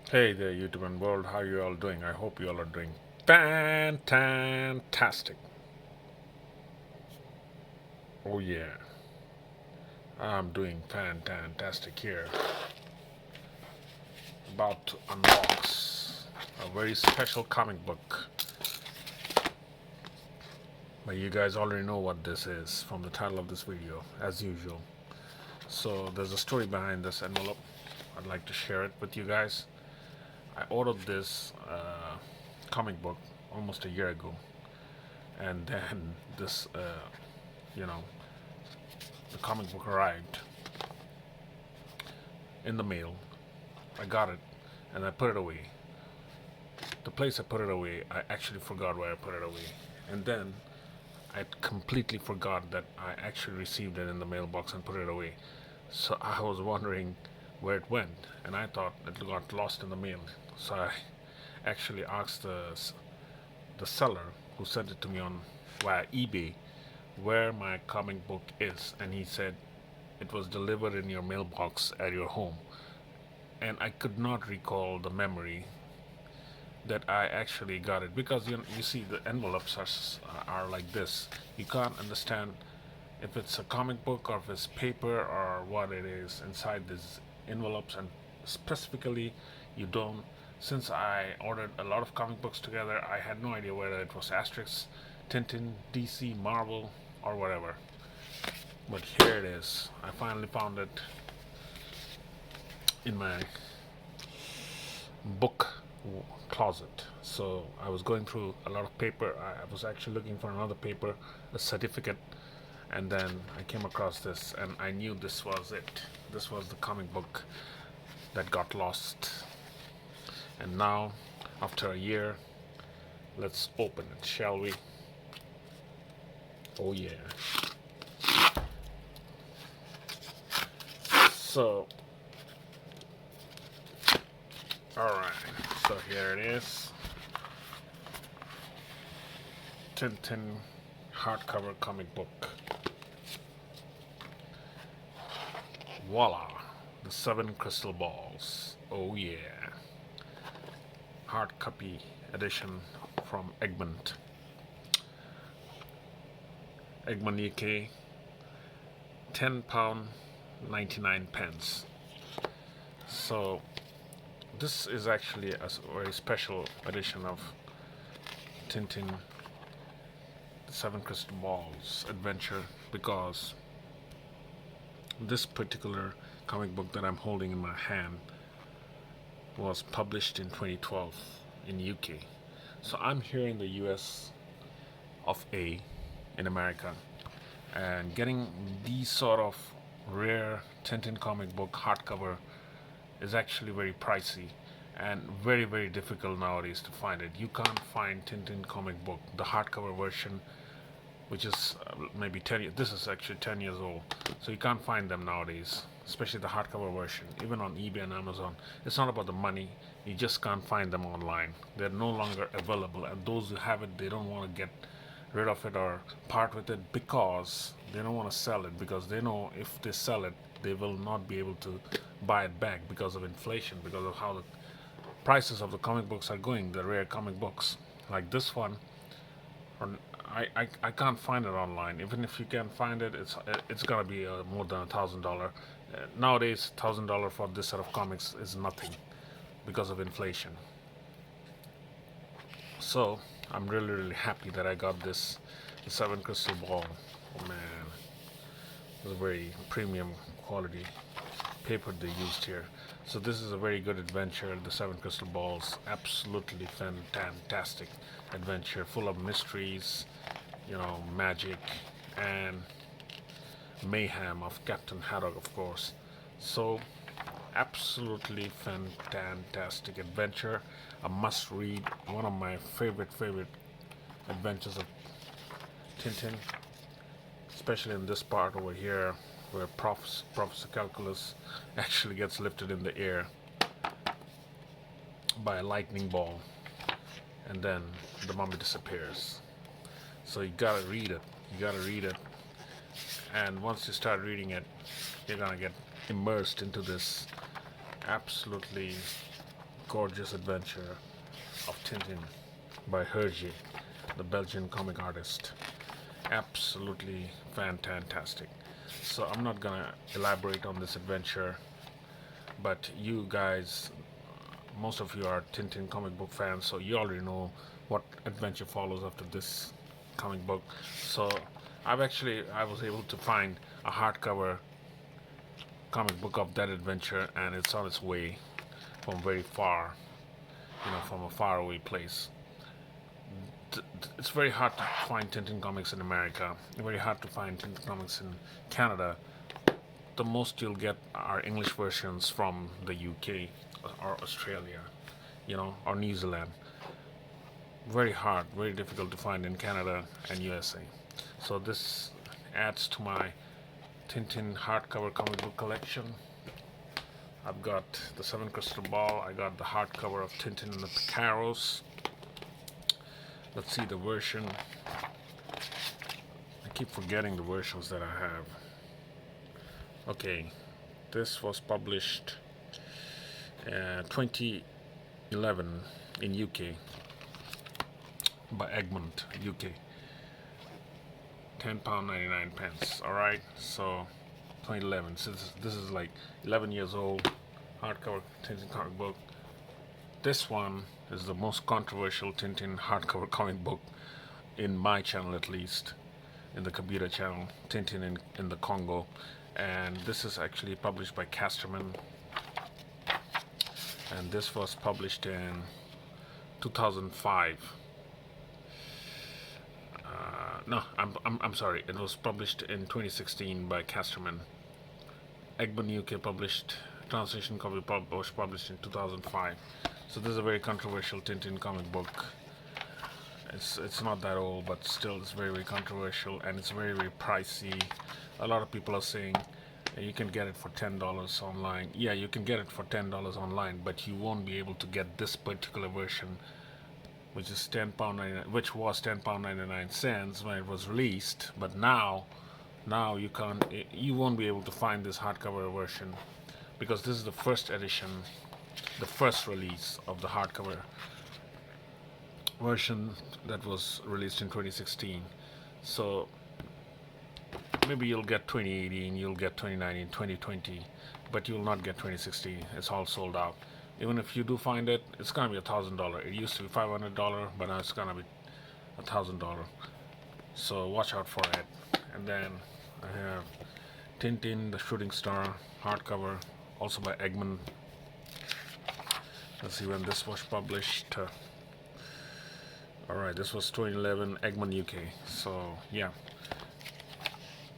Hey there, YouTube and world. How you all doing? I hope you all are doing fantastic. Oh yeah, I'm doing fantastic here. About to unbox a very special comic book. But you guys already know what this is from the title of this video, as usual. So there's a story behind this envelope. I'd like to share it with you guys. I ordered this comic book almost a year ago, and then this, you know, the comic book arrived in the mail. I got it and I put it away. The place I put it away, I actually forgot where I put it away. And then I completely forgot that I actually received it in the mailbox and put it away. So I was wondering where it went, and I thought it got lost in the mail. So I actually asked the seller who sent it to me on via eBay where my comic book is, and he said it was delivered in your mailbox at your home. And I could not recall the memory that I actually got it because you see the envelopes are like this. You can't understand if it's a comic book or if it's paper or what it is inside these envelopes, and specifically, you don't. Since I ordered a lot of comic books together, I had no idea whether it was Asterix, Tintin, DC, Marvel, or whatever. But here it is. I finally found it in my book closet. So I was going through a lot of paper. I was actually looking for another paper, a certificate, and then I came across this, and I knew this was it. This was the comic book that got lost. And now, after a year, let's open it, shall we? Oh yeah. So, all right. So here it is. Tintin hardcover comic book. Voila! The 7 crystal balls. Oh yeah. Hard copy edition from Egmont. Egmont UK. £10, 99 pence. So this is actually a very special edition of Tintin the 7 crystal balls adventure, because this particular comic book that I'm holding in my hand was published in 2012 in UK. So I'm here in the US of A, in America, and getting these sort of rare Tintin comic book hardcover is actually very pricey and very difficult nowadays to find it. You can't find Tintin comic book, the hardcover version, which is maybe 10 years. This is actually 10 years old. So you can't find them nowadays, especially the hardcover version, even on eBay and Amazon. It's not about the money. You just can't find them online. They're no longer available. And those who have it, they don't want to get rid of it or part with it because they don't want to sell it, because they know if they sell it, they will not be able to buy it back because of inflation, because of how the prices of the comic books are going, the rare comic books. Like this one, I can't find it online. Even if you can find it, it's gonna be more than $1,000. Nowadays, $1,000 for this set of comics is nothing because of inflation. So I'm really happy that I got this, the 7 crystal ball. Oh man, it's a very premium quality paper they used here. So this is a very good adventure. The 7 crystal balls, absolutely fantastic adventure, full of mysteries, magic and mayhem of Captain Haddock, of course. So absolutely fantastic adventure, a must read, one of my favorite adventures of Tintin, especially in this part over here where Professor Calculus actually gets lifted in the air by a lightning ball, and then the mummy disappears. So you gotta read it. You gotta read it. And once you start reading it, you're gonna get immersed into this absolutely gorgeous adventure of Tintin by Hergé, the Belgian comic artist. Absolutely fantastic. So I'm not gonna elaborate on this adventure, but you guys, most of you are Tintin comic book fans, so you already know what adventure follows after this comic book. So I was able to find a hardcover comic book of that adventure, and it's on its way from very far, from a faraway place. It's very hard to find Tintin comics in America. Very hard to find Tintin comics in Canada. The most you'll get are English versions from the UK or Australia, or New Zealand. Very hard, very difficult to find in Canada and USA. So this adds to my Tintin hardcover comic book collection. I've got the Seven Crystal Ball. I got the hardcover of Tintin and the Picaros. Let's see the version. I keep forgetting the versions that I have. Okay, this was published 2011 in UK by Egmont, UK. £10.99. Alright, so 2011. So this is like 11 years old. Hardcover Tintin comic book. This one is the most controversial Tintin hardcover comic book in my channel, at least, in the Kabira channel, Tintin in the Congo. And this is actually published by Casterman, and this was published in 2005. No, I'm sorry, it was published in 2016 by Casterman. Egmont UK published, translation copy was published in 2005. So this is a very controversial Tintin comic book. It's not that old, but still it's very controversial, and it's very pricey. A lot of people are saying you can get it for $10 online. Yeah, you can get it for $10 online, but you won't be able to get this particular version, which is £10.99, which was £10.99 when it was released. But now you won't be able to find this hardcover version, because this is the first edition, the first release of the hardcover version that was released in 2016. So maybe you'll get 2018, you'll get 2019, 2020, but you'll not get 2016. It's all sold out. Even if you do find it, it's gonna be $1,000. It used to be $500, but now it's gonna be $1,000. So watch out for it. And then I have Tintin, the Shooting Star hardcover, also by Egmont. Let's see when this was published. Alright, this was 2011, Egmont UK. So yeah,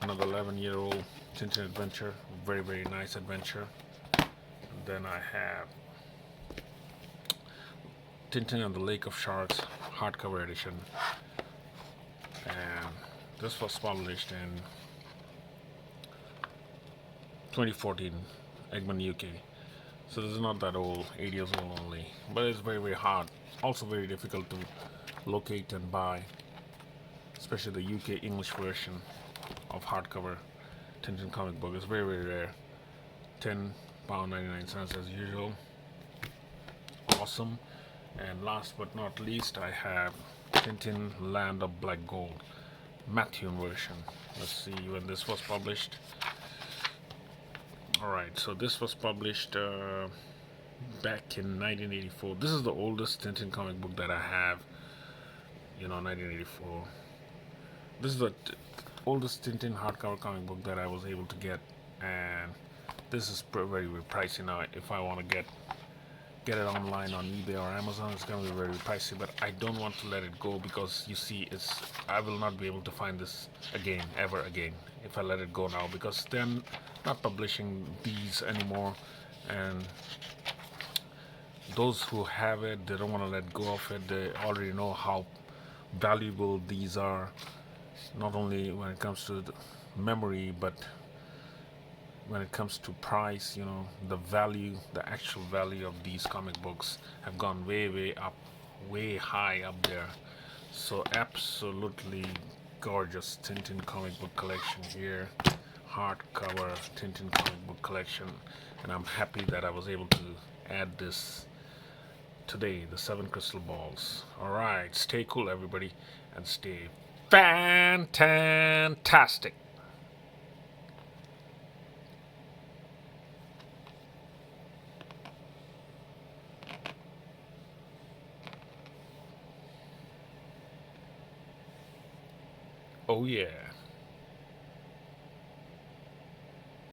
another 11-year-old Tintin adventure. Very nice adventure. And then I have Tintin and the Lake of Sharks hardcover edition, and this was published in 2014, Egmont UK. So this is not that old, 8 years old only, but it's very hard, also very difficult to locate and buy, especially the UK English version of hardcover Tintin comic book. Is very rare. £10.99 as usual. Awesome. And last but not least, I have Tintin Land of Black Gold Matthew version. Let's see when this was published. Alright, so this was published back in 1984. This is the oldest Tintin comic book that I have. 1984. This is the oldest Tintin hardcover comic book that I was able to get, and this is very pricey now. If I want to get it online on eBay or Amazon, it's going to be very pricey, but I don't want to let it go, because you see, I will not be able to find this ever again if I let it go now, because they're not publishing these anymore, and those who have it, they don't want to let go of it. They already know how valuable these are, not only when it comes to the memory, but when it comes to price. The value, the actual value of these comic books have gone way up, way high up there. So absolutely gorgeous Tintin comic book collection here, hardcover Tintin comic book collection, and I'm happy that I was able to add this today, the 7 crystal balls. Alright, stay cool, everybody, and stay fantastic. Oh, yeah.